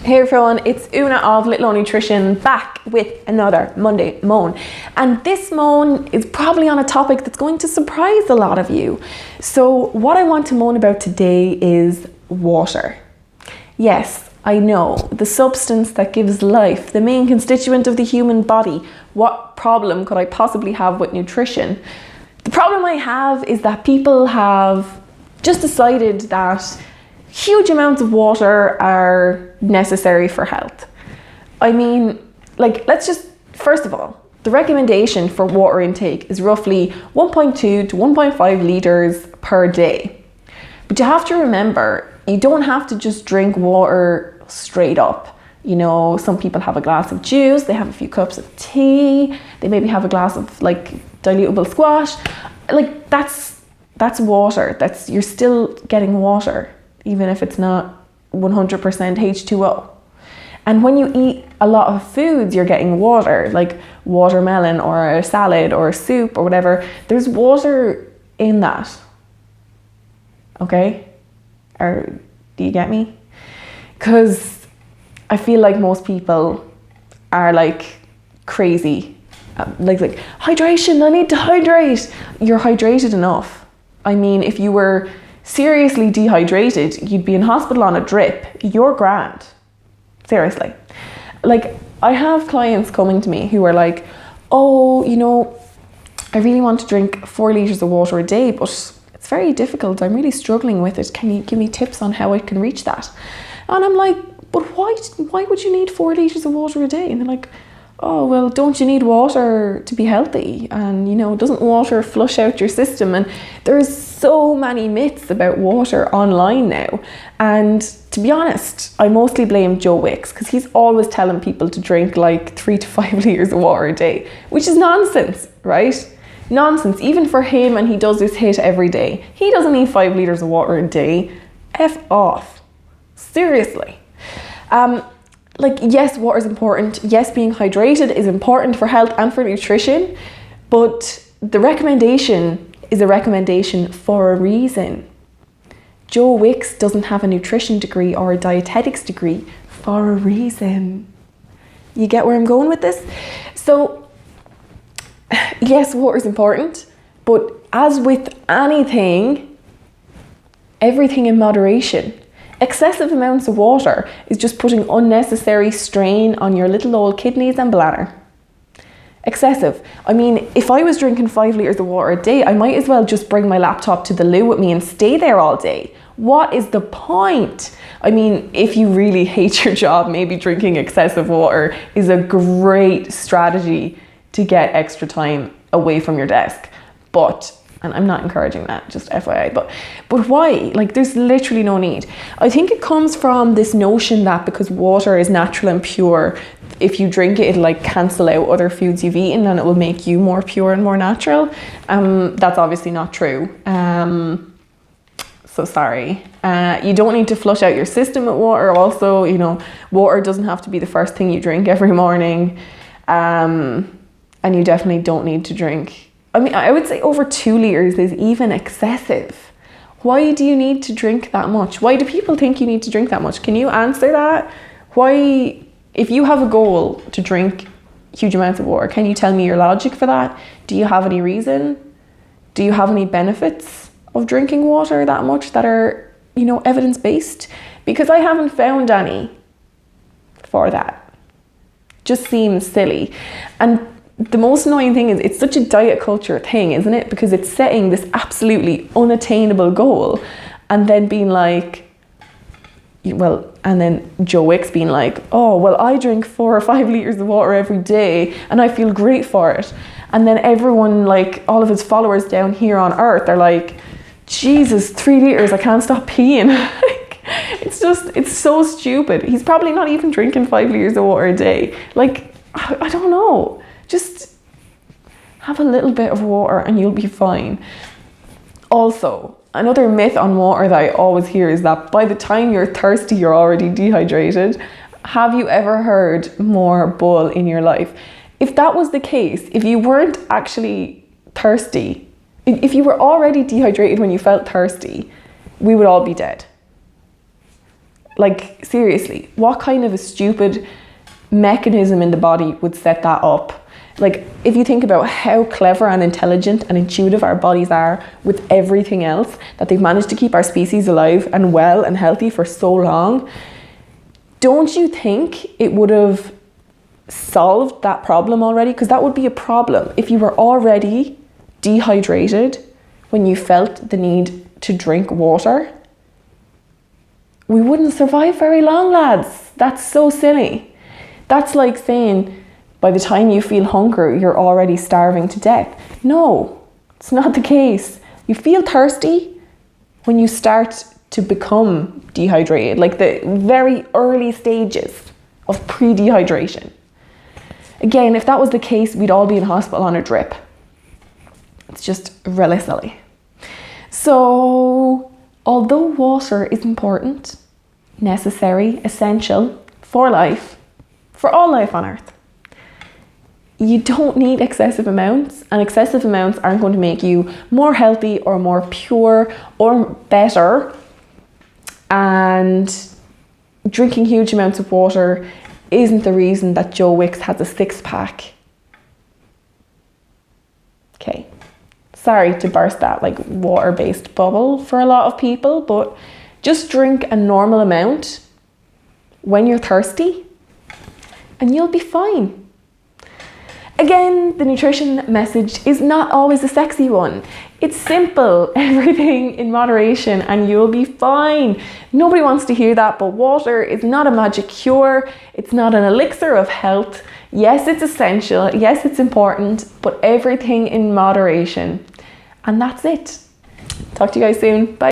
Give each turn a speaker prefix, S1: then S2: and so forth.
S1: Hey everyone, it's Una of Little O Nutrition back with another Monday Moan. And this Moan is probably on a topic that's going to surprise a lot of you. So what I want to moan about today is water. Yes, I know, the substance that gives life, the main constituent of the human body. What problem could I possibly have with nutrition? The problem I have is that people have just decided that huge amounts of water are necessary for health. I mean, let's just, first of all, the recommendation for water intake is roughly 1.2 to 1.5 litres per day. But you have to remember, you don't have to just drink water straight up. You know, some people have a glass of juice, they have a few cups of tea, they maybe have a glass of dilutable squash. That's water. You're still getting water, even if it's not 100% H2O. And when you eat a lot of foods, you're getting water, like watermelon or a salad or a soup or whatever. There's water in that. Okay? Or do you get me? Because I feel like most people are crazy. Like hydration, I need to hydrate. You're hydrated enough. I mean, if you were seriously dehydrated, you'd be in hospital on a drip. You're grand. Seriously. I have clients coming to me who are like, oh, you know, I really want to drink 4 litres of water a day, but it's very difficult. I'm really struggling with it. Can you give me tips on how I can reach that? And I'm like, but why would you need 4 litres of water a day? And they're like, oh, well, don't you need water to be healthy? And, you know, doesn't water flush out your system? And there's so many myths about water online now. And to be honest, I mostly blame Joe Wicks, because he's always telling people to drink 3 to 5 litres of water a day, which is nonsense, right? Nonsense, even for him, and he does this hit every day. He doesn't need 5 litres of water a day. F off. Seriously. Yes, water is important. Yes, being hydrated is important for health and for nutrition, but the recommendation is a recommendation for a reason. Joe Wicks doesn't have a nutrition degree or a dietetics degree for a reason. You get where I'm going with this? So, yes, water is important, but as with anything, everything in moderation. Excessive amounts of water is just putting unnecessary strain on your little old kidneys and bladder. Excessive. I mean, if I was drinking 5 litres of water a day, I might as well just bring my laptop to the loo with me and stay there all day. What is the point? I mean, if you really hate your job, maybe drinking excessive water is a great strategy to get extra time away from your desk. And I'm not encouraging that, just FYI, but why? There's literally no need. I think it comes from this notion that because water is natural and pure, if you drink it, it'll cancel out other foods you've eaten and it will make you more pure and more natural. That's obviously not true. So sorry. You don't need to flush out your system with water. Also, you know, water doesn't have to be the first thing you drink every morning. And you definitely don't need to drink, I mean, I would say over 2 litres is even excessive. Why do you need to drink that much? Why do people think you need to drink that much? Can you answer that? Why, if you have a goal to drink huge amounts of water, can you tell me your logic for that? Do you have any reason? Do you have any benefits of drinking water that much that are, you know, evidence-based? Because I haven't found any for that. Just seems silly. And the most annoying thing is it's such a diet culture thing, isn't it? Because it's setting this absolutely unattainable goal and then being like, well, and then Joe Wicks being like, oh, well, I drink 4 or 5 litres of water every day and I feel great for it. And then everyone, all of his followers down here on earth are like, Jesus, 3 litres, I can't stop peeing. It's so stupid. He's probably not even drinking 5 litres of water a day. I don't know. Just have a little bit of water and you'll be fine. Also, another myth on water that I always hear is that by the time you're thirsty, you're already dehydrated. Have you ever heard more bull in your life? If that was the case, if you weren't actually thirsty, if you were already dehydrated when you felt thirsty, we would all be dead. Like, seriously, what kind of a stupid mechanism in the body would set that up? Like, if you think about how clever and intelligent and intuitive our bodies are with everything else, that they've managed to keep our species alive and well and healthy for so long, don't you think it would have solved that problem already? Because that would be a problem if you were already dehydrated when you felt the need to drink water. We wouldn't survive very long, lads. That's so silly. That's like saying by the time you feel hunger, you're already starving to death. No, it's not the case. You feel thirsty when you start to become dehydrated, like the very early stages of pre-dehydration. Again, if that was the case, we'd all be in hospital on a drip. It's just really silly. So, although water is important, necessary, essential for life, for all life on Earth, you don't need excessive amounts, and excessive amounts aren't going to make you more healthy or more pure or better. And drinking huge amounts of water isn't the reason that Joe Wicks has a six-pack. Okay, sorry to burst that like water-based bubble for a lot of people, but just drink a normal amount when you're thirsty and you'll be fine. Again, the nutrition message is not always a sexy one. It's simple, everything in moderation, and you'll be fine. Nobody wants to hear that, but water is not a magic cure. It's not an elixir of health. Yes, it's essential. Yes, it's important, but everything in moderation. And that's it. Talk to you guys soon. Bye.